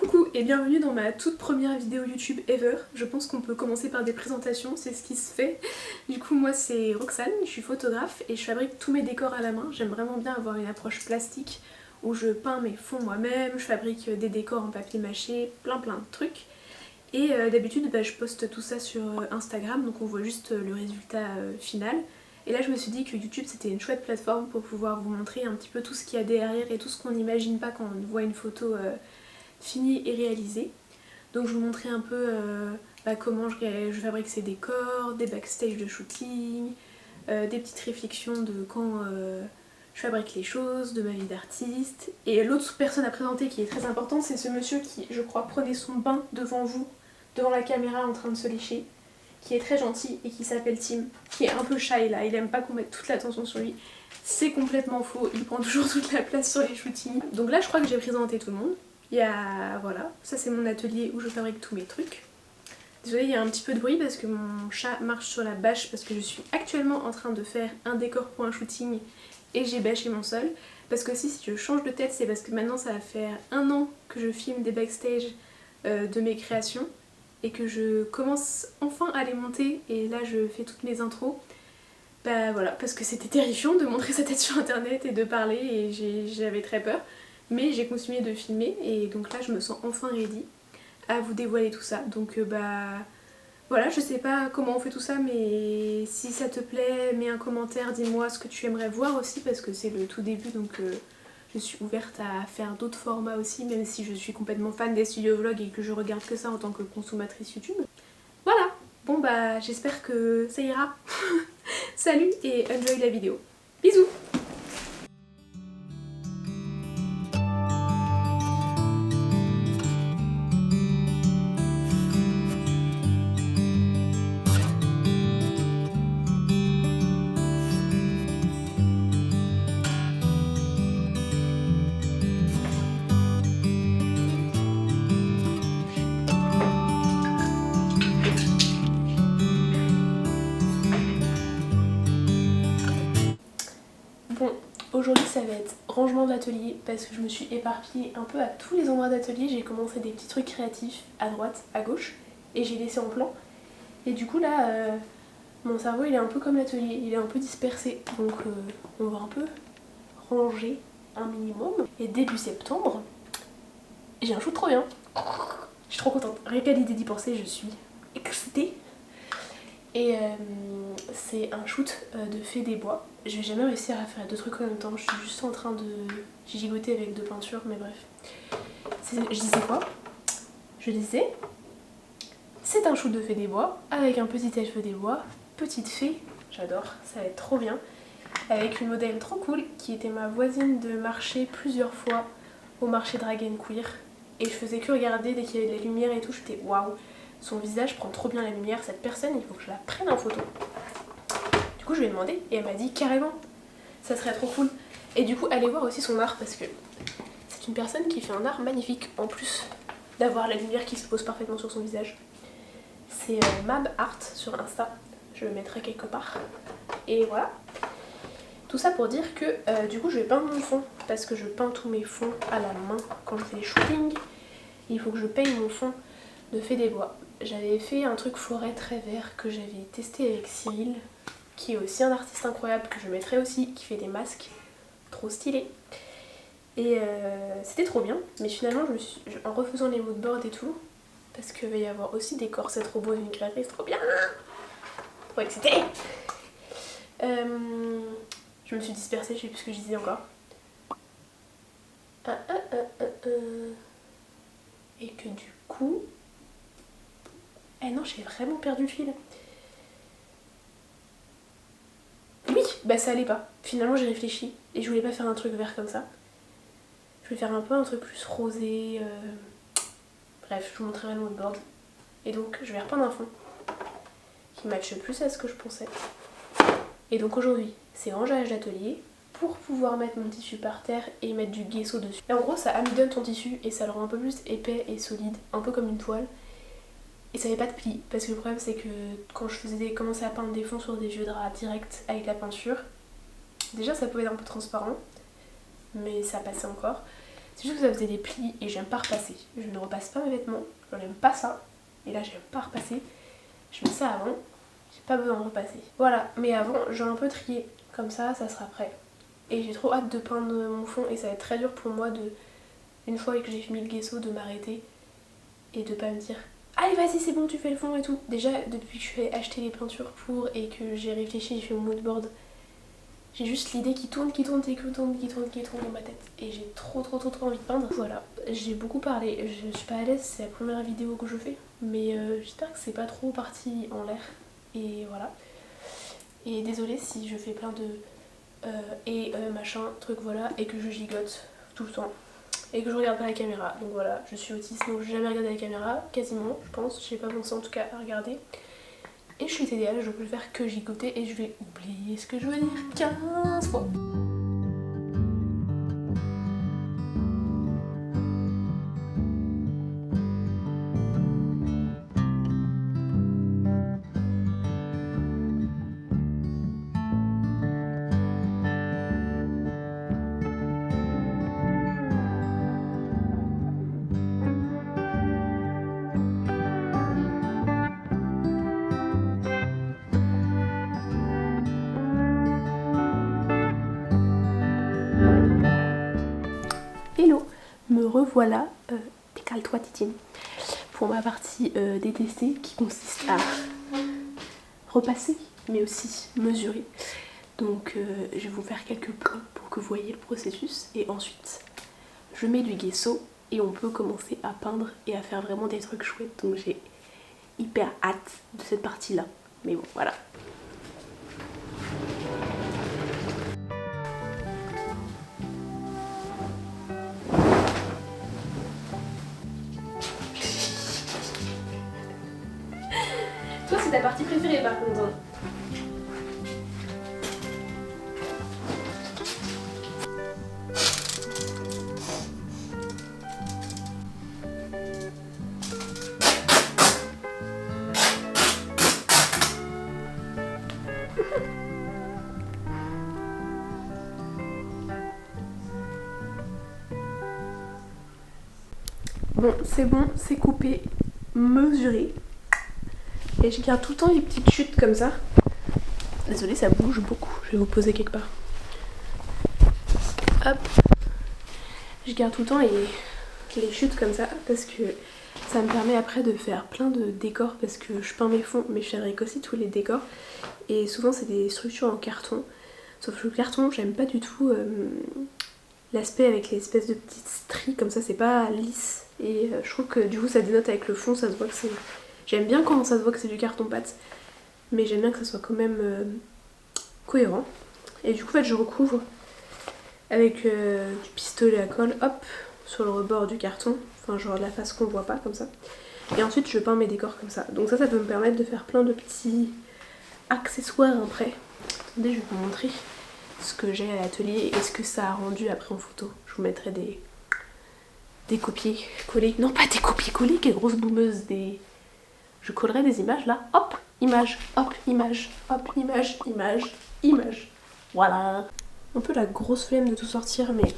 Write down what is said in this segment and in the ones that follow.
Coucou et bienvenue dans ma toute première vidéo YouTube ever. Je pense qu'on peut commencer par des présentations, c'est ce qui se fait. Du coup moi c'est Roxane, je suis photographe et je fabrique tous mes décors à la main. J'aime vraiment bien avoir une approche plastique où je peins mes fonds moi-même, je fabrique des décors en papier mâché, plein de trucs. Et d'habitude je poste tout ça sur Instagram, donc on voit juste le résultat final. Et là je me suis dit que YouTube c'était une chouette plateforme pour pouvoir vous montrer un petit peu tout ce qu'il y a derrière et tout ce qu'on n'imagine pas quand on voit une photo finie et réalisée. Donc je vous montrais un peu comment je fabrique ces décors, des backstage de shooting, des petites réflexions de quand je fabrique les choses, de ma vie d'artiste. Et l'autre personne à présenter qui est très importante, c'est ce monsieur qui, je crois, prenait son bain devant vous, devant la caméra en train de se lécher, qui est très gentil et qui s'appelle Tim, qui est un peu shy là, il aime pas qu'on mette toute l'attention sur lui. C'est complètement faux, il prend toujours toute la place sur les shootings. Donc là je crois que j'ai présenté tout le monde. Il y a, voilà, ça c'est mon atelier où je fabrique tous mes trucs. Désolée, il y a un petit peu de bruit parce que mon chat marche sur la bâche parce que je suis actuellement en train de faire un décor pour un shooting et j'ai bâché mon sol. Parce que si je change de tête, c'est parce que maintenant ça va faire 1 an que je filme des backstage de mes créations et que je commence enfin à les monter et là je fais toutes mes intros. Bah voilà, parce que c'était terrifiant de montrer sa tête sur internet et de parler et j'avais très peur. Mais j'ai continué de filmer et donc là je me sens enfin ready à vous dévoiler tout ça. Donc voilà, je sais pas comment on fait tout ça, mais si ça te plaît, mets un commentaire, dis-moi ce que tu aimerais voir aussi parce que c'est le tout début, donc je suis ouverte à faire d'autres formats aussi, même si je suis complètement fan des studio vlogs et que je regarde que ça en tant que consommatrice YouTube. Voilà, bon bah j'espère que ça ira. Salut et enjoy la vidéo. Bisous. Bon, aujourd'hui ça va être rangement d'atelier parce que je me suis éparpillée un peu à tous les endroits d'atelier. J'ai commencé des petits trucs créatifs à droite, à gauche et j'ai laissé en plan. Et du coup là, mon cerveau il est un peu comme l'atelier, il est un peu dispersé. Donc on va un peu ranger un minimum. Et début septembre, j'ai un shoot trop bien. Je suis trop contente. Rien qu'à l'idée d'y penser, je suis excitée. Et c'est un shoot de fée des bois. Je vais jamais réussir à faire 2 trucs en même temps. Je suis juste en train de gigoter avec 2 peintures, mais bref. Je disais quoi? Je disais, c'est un shoot de fée des bois avec un petit elfe des bois, petite fée, j'adore, ça va être trop bien. Avec une modèle trop cool qui était ma voisine de marché plusieurs fois au marché Dragon Queer. Et je faisais que regarder dès qu'il y avait de la lumière et tout, j'étais waouh. Son visage prend trop bien la lumière, cette personne, il faut que je la prenne en photo. Du coup je lui ai demandé et elle m'a dit carrément, ça serait trop cool. Et du coup allez voir aussi son art parce que c'est une personne qui fait un art magnifique en plus d'avoir la lumière qui se pose parfaitement sur son visage. C'est Mab Art sur Insta, je le mettrai quelque part. Et voilà. Tout ça pour dire que du coup je vais peindre mon fond parce que je peins tous mes fonds à la main quand je fais les shootings. Il faut que je peigne mon fond de fée des bois. J'avais fait un truc forêt très vert que j'avais testé avec Cyril, qui est aussi un artiste incroyable, que je mettrai aussi, qui fait des masques trop stylés. Et c'était trop bien, mais finalement en refaisant les moodboards et tout, parce qu'il va y avoir aussi des corsets robots d'une créatrice trop bien, trop excitée. Je me suis dispersée, je sais plus ce que je disais encore. Et que du coup... Eh non, j'ai vraiment perdu le fil. Oui, bah ça allait pas. Finalement j'ai réfléchi et je voulais pas faire un truc vert comme ça. Je voulais faire un peu un truc plus rosé. Bref, je vous montrerai le moodboard. Et donc je vais repeindre un fond qui matche plus à ce que je pensais. Et donc aujourd'hui, c'est rangeage d'atelier pour pouvoir mettre mon tissu par terre et mettre du gesso dessus. Et en gros, ça amidonne ton tissu et ça le rend un peu plus épais et solide, un peu comme une toile. Et ça n'avait pas de plis, parce que le problème c'est que quand je commençais à peindre des fonds sur des vieux draps direct avec la peinture, déjà ça pouvait être un peu transparent, mais ça passait encore. C'est juste que ça faisait des plis et j'aime pas repasser. Je ne repasse pas mes vêtements, j'en aime pas ça. Et là j'aime pas repasser. Je mets ça avant, j'ai pas besoin de repasser. Voilà, mais avant j'ai un peu trié. Comme ça sera prêt. Et j'ai trop hâte de peindre mon fond et ça va être très dur pour moi de, une fois que j'ai fini le gesso, de m'arrêter et de pas me dire allez vas-y c'est bon tu fais le fond et tout. Déjà depuis que je fais acheter les peintures pour et que j'ai réfléchi, j'ai fait mon mood board, j'ai juste l'idée qui tourne dans ma tête et j'ai trop envie de peindre. Voilà, j'ai beaucoup parlé, je suis pas à l'aise, c'est la première vidéo que je fais, mais j'espère que c'est pas trop parti en l'air et voilà. Et désolée si je fais plein de machin, truc voilà, et que je gigote tout le temps et que je regarde pas la caméra. Donc voilà, je suis autiste donc j'ai jamais regardé la caméra, quasiment je pense, j'ai pas pensé en tout cas à regarder. Et je suis TDA, je peux faire que gigoter et je vais oublier ce que je veux dire 15 fois. Hello, me revoilà, décale-toi Titine, pour ma partie détestée qui consiste à repasser mais aussi mesurer. Donc je vais vous faire quelques plans pour que vous voyez le processus et ensuite je mets du gesso et on peut commencer à peindre et à faire vraiment des trucs chouettes. Donc j'ai hyper hâte de cette partie là, mais bon voilà. Toi c'est ta partie préférée par contre hein. Bon, c'est coupé, mesuré. Et je garde tout le temps les petites chutes comme ça. Désolée, ça bouge beaucoup. Je vais vous poser quelque part. Hop. Je garde tout le temps les chutes comme ça parce que ça me permet après de faire plein de décors parce que je peins mes fonds mais je fabrique aussi tous les décors. Et souvent c'est des structures en carton. Sauf que le carton, j'aime pas du tout l'aspect avec les espèces de petites stries comme ça, c'est pas lisse. Et je trouve que du coup ça dénote avec le fond, ça se voit que c'est... J'aime bien quand ça se voit que c'est du carton pâte, mais j'aime bien que ça soit quand même cohérent. Et du coup en fait je recouvre avec du pistolet à colle, hop, sur le rebord du carton, enfin genre de la face qu'on voit pas comme ça. Et ensuite je peins mes décors comme ça. Donc ça peut me permettre de faire plein de petits accessoires après. Attendez, je vais vous montrer ce que j'ai à l'atelier et ce que ça a rendu après en photo. Je vous mettrai des copier-coller, non pas des copier-coller, quelle grosse boumeuse, je collerai des images là, hop, image, hop, image, hop, image, image, image. Voilà. Un peu la grosse flemme de tout sortir, mais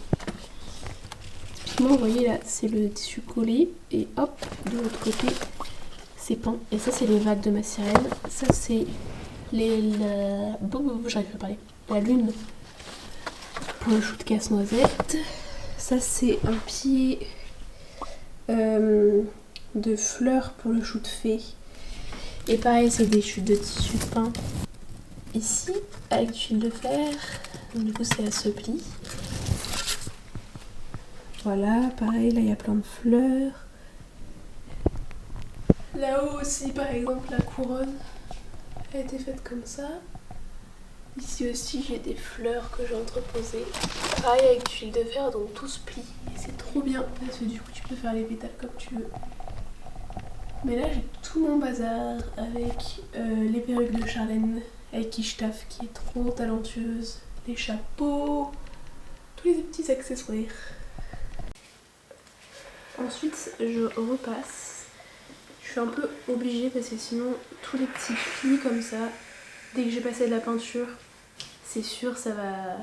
typiquement, vous voyez là, c'est le tissu collé et hop, de l'autre côté, c'est peint. Et ça, c'est les vagues de ma sirène. Ça, c'est j'arrive pas à parler. La lune pour le shoot casse-noisette. Ça, c'est un pied de fleurs pour le shoot fée. Et pareil, c'est des chutes de tissu peint ici avec du fil de fer. Donc, du coup, c'est à ce pli. Voilà, pareil, là il y a plein de fleurs. Là-haut aussi, par exemple, la couronne a été faite comme ça. Ici aussi, j'ai des fleurs que j'ai entreposées. Pareil avec du fil de fer, donc tout se plie. Et c'est trop bien parce que du coup, tu peux faire les pétales comme tu veux. Mais là, j'ai tout mon bazar avec les perruques de Charlène, avec qui je taffe, qui est trop talentueuse. Les chapeaux, tous les petits accessoires. Ensuite, je repasse. Je suis un peu obligée parce que sinon, tous les petits plis comme ça, dès que j'ai passé de la peinture, c'est sûr, ça va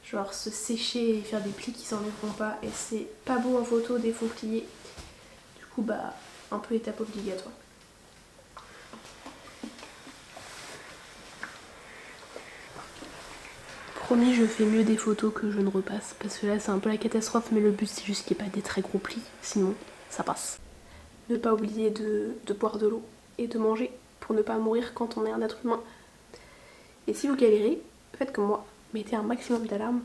genre se sécher et faire des plis qui s'enlèveront pas, et c'est pas beau en photo des faux pliés. Du coup bah un peu étape obligatoire. Promis, je fais mieux des photos que je ne repasse, parce que là c'est un peu la catastrophe, mais le but c'est juste qu'il n'y ait pas des très gros plis, sinon ça passe. Ne pas oublier de boire de l'eau et de manger pour ne pas mourir quand on est un être humain. Et si vous galérez, faites comme moi, mettez un maximum d'alarmes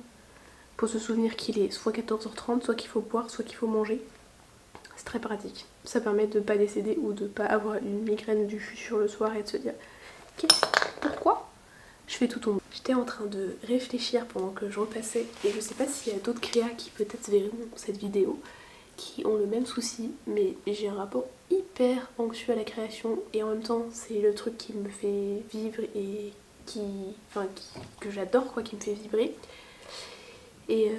pour se souvenir qu'il est soit 14h30, soit qu'il faut boire, soit qu'il faut manger. C'est très pratique. Ça permet de ne pas décéder ou de ne pas avoir une migraine du futur le soir et de se dire pourquoi je fais tout tomber. J'étais en train de réfléchir pendant que je repassais, et je sais pas s'il y a d'autres créas qui peut-être verront cette vidéo qui ont le même souci, mais j'ai un rapport hyper anxieux à la création, et en même temps c'est le truc qui me fait vivre et que j'adore quoi, qui me fait vibrer. Et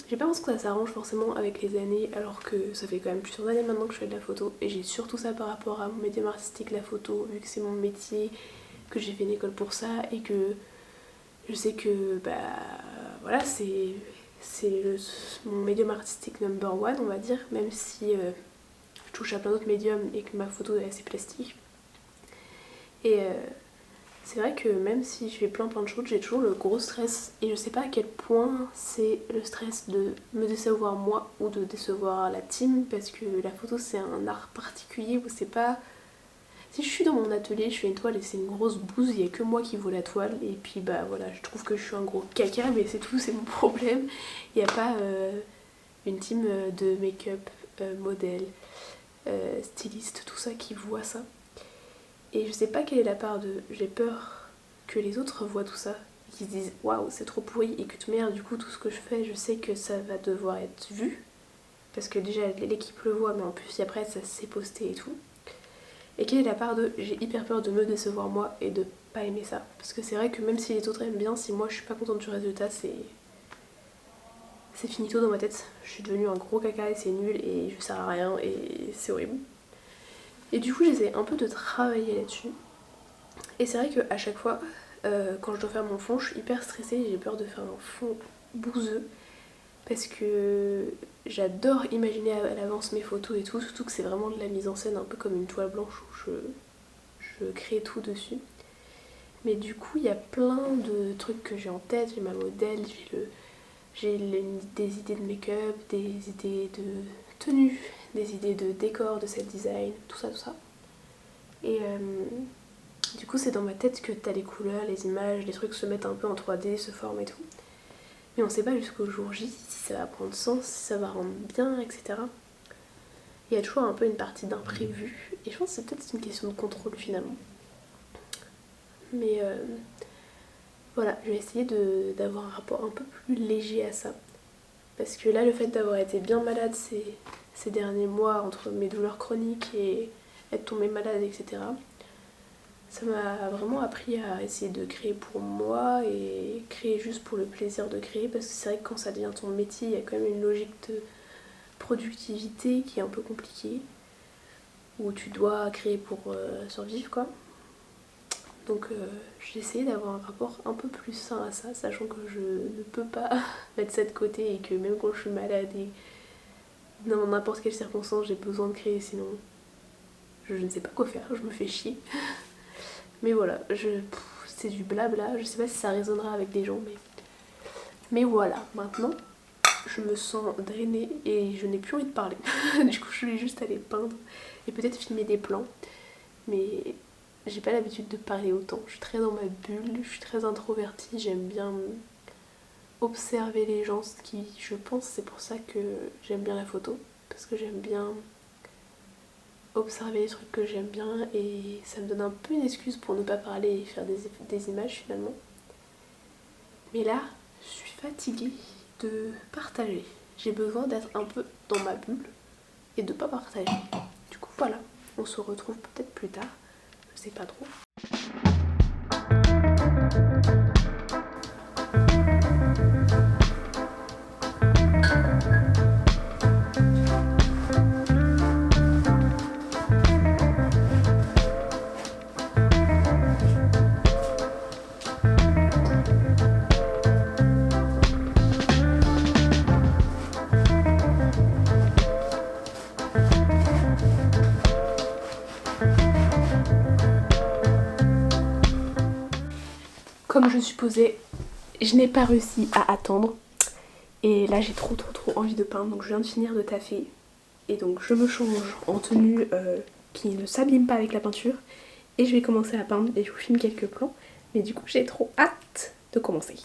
j'ai pas l'impression que ça s'arrange forcément avec les années, alors que ça fait quand même plusieurs années maintenant que je fais de la photo, et j'ai surtout ça par rapport à mon médium artistique, la photo, vu que c'est mon métier, que j'ai fait une école pour ça, et que je sais que bah voilà, c'est mon médium artistique number one, on va dire, même si je touche à plein d'autres médiums et que ma photo est assez plastique. Et c'est vrai que même si je fais plein de choses, j'ai toujours le gros stress, et je sais pas à quel point c'est le stress de me décevoir moi ou de décevoir la team, parce que la photo c'est un art particulier où c'est pas... Si je suis dans mon atelier, je fais une toile et c'est une grosse bouse, il n'y a que moi qui vois la toile, et puis bah voilà, je trouve que je suis un gros caca, mais c'est tout, c'est mon problème. Il n'y a pas une team de make-up, modèle, styliste, tout ça qui voit ça. Et je sais pas quelle est la part de j'ai peur que les autres voient tout ça, qu'ils se disent waouh c'est trop pourri, et que de merde, du coup tout ce que je fais, je sais que ça va devoir être vu, parce que déjà l'équipe le voit, mais en plus après ça s'est posté et tout. Et quelle est la part de j'ai hyper peur de me décevoir moi et de pas aimer ça, parce que c'est vrai que même si les autres aiment bien, si moi je suis pas contente du résultat, c'est finito dans ma tête. Je suis devenue un gros caca et c'est nul et je sers à rien et c'est horrible. Et du coup j'essaie un peu de travailler là-dessus, et c'est vrai qu'à chaque fois quand je dois faire mon fond, je suis hyper stressée et j'ai peur de faire un fond bouseux, parce que j'adore imaginer à l'avance mes photos et tout, surtout que c'est vraiment de la mise en scène un peu comme une toile blanche où je crée tout dessus. Mais du coup il y a plein de trucs que j'ai en tête, j'ai ma modèle, j'ai des idées de make-up, des idées de tenue, des idées de décor, de set design, tout ça. Et du coup c'est dans ma tête que t'as les couleurs, les images, les trucs se mettent un peu en 3D, se forment et tout. Mais on sait pas jusqu'au jour J si ça va prendre sens, si ça va rendre bien, etc. Il y a toujours un peu une partie d'imprévu, et je pense que c'est peut-être une question de contrôle finalement. Mais voilà, je vais essayer d'avoir un rapport un peu plus léger à ça. Parce que là, le fait d'avoir été bien malade ces derniers mois, entre mes douleurs chroniques et être tombée malade, etc., ça m'a vraiment appris à essayer de créer pour moi et créer juste pour le plaisir de créer, parce que c'est vrai que quand ça devient ton métier, il y a quand même une logique de productivité qui est un peu compliquée, où tu dois créer pour survivre quoi. Donc j'ai essayé d'avoir un rapport un peu plus sain à ça, sachant que je ne peux pas mettre ça de côté, et que même quand je suis malade et dans n'importe quelle circonstance j'ai besoin de créer, sinon je ne sais pas quoi faire, je me fais chier. Mais voilà, c'est du blabla, je sais pas si ça résonnera avec des gens, mais voilà, maintenant je me sens drainée et je n'ai plus envie de parler. Du coup je vais juste aller peindre et peut-être filmer des plans, mais j'ai pas l'habitude de parler autant, je suis très dans ma bulle, je suis très introvertie, j'aime bien observer les gens, ce qui je pense c'est pour ça que j'aime bien la photo, parce que j'aime bien observer les trucs que j'aime bien, et ça me donne un peu une excuse pour ne pas parler et faire des images finalement. Mais là, je suis fatiguée de partager. J'ai besoin d'être un peu dans ma bulle et de pas partager. Du coup voilà, on se retrouve peut-être plus tard, je sais pas trop. Comme je supposais, je n'ai pas réussi à attendre. Et là j'ai trop envie de peindre, donc je viens de finir de taffer. Et donc je me change en tenue qui ne s'abîme pas avec la peinture. Et je vais commencer à peindre et je vous filme quelques plans. Mais du coup j'ai trop hâte de commencer.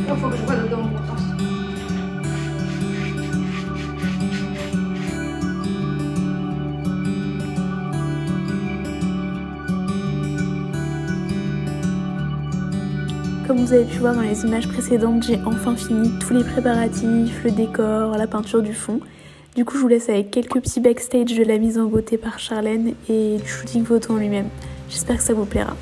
Il faut que je vois dedans mon sens. Comme vous avez pu voir dans les images précédentes, j'ai enfin fini tous les préparatifs, le décor, la peinture du fond. Du coup je vous laisse avec quelques petits backstage de la mise en beauté par Charlène et du shooting photo en lui-même. J'espère que ça vous plaira.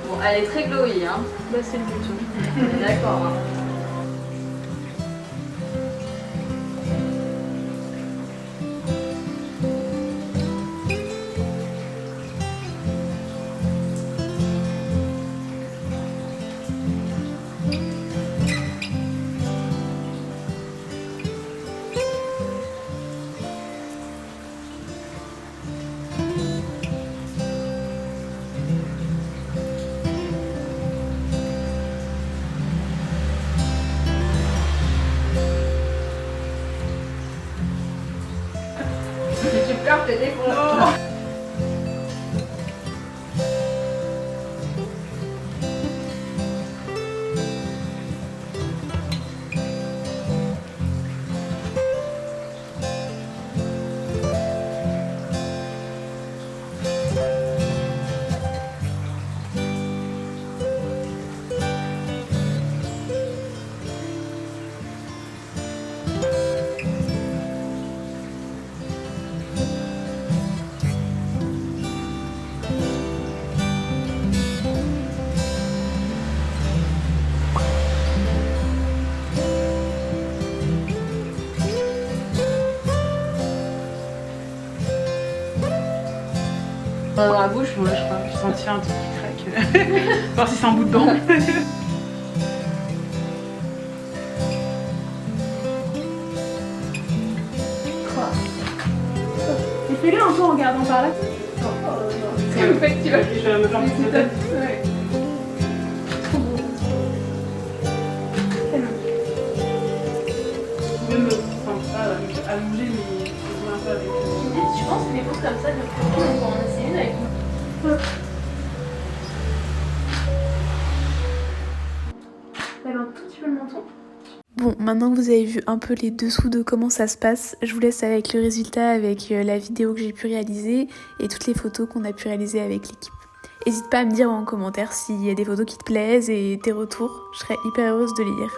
Bon, elle est très glowy, hein. Bah c'est le but. On est d'accord, hein. Si tu pleures, je te défonce. Dans la bouche, moi je crois. Je sentis un truc qui craque. Voir si c'est un bout de dent. Et fais-le un peu en regardant par là. C'est le fait que tu vas. Je vais me faire un petit peu. Ouais. Même, enfin, pas allonger, mais jouer un peu avec. Je pense que les poses comme ça, de photos, on va en essayer une avec moi. maintenant que vous avez vu un peu les dessous de comment ça se passe, je vous laisse avec le résultat, avec la vidéo que j'ai pu réaliser et toutes les photos qu'on a pu réaliser avec l'équipe. N'hésite pas à me dire en commentaire s'il y a des photos qui te plaisent et tes retours, je serais hyper heureuse de les lire.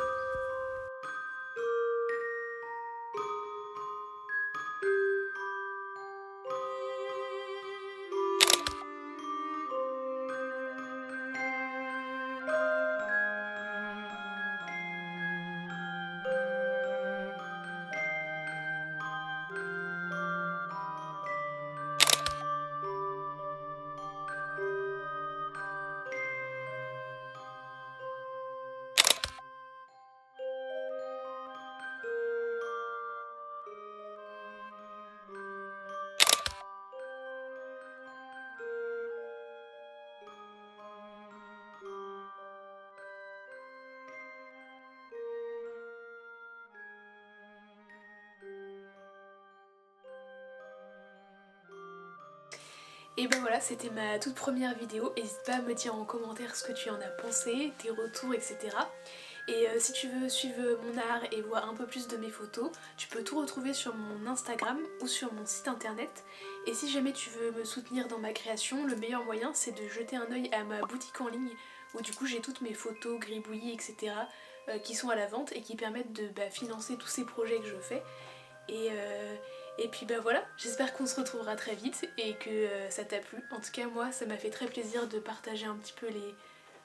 Et ben voilà, c'était ma toute première vidéo. N'hésite pas à me dire en commentaire ce que tu en as pensé, tes retours, etc. Et si tu veux suivre mon art et voir un peu plus de mes photos, tu peux tout retrouver sur mon Instagram ou sur mon site internet. Et si jamais tu veux me soutenir dans ma création, le meilleur moyen c'est de jeter un œil à ma boutique en ligne où du coup j'ai toutes mes photos, gribouillis, etc. Qui sont à la vente et qui permettent de financer tous ces projets que je fais. Et puis bah voilà, j'espère qu'on se retrouvera très vite et que ça t'a plu. En tout cas moi ça m'a fait très plaisir de partager un petit peu les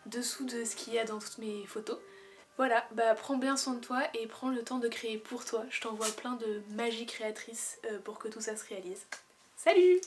dessous de ce qu'il y a dans toutes mes photos. Voilà, bah prends bien soin de toi et prends le temps de créer pour toi. Je t'envoie plein de magie créatrice pour que tout ça se réalise. Salut!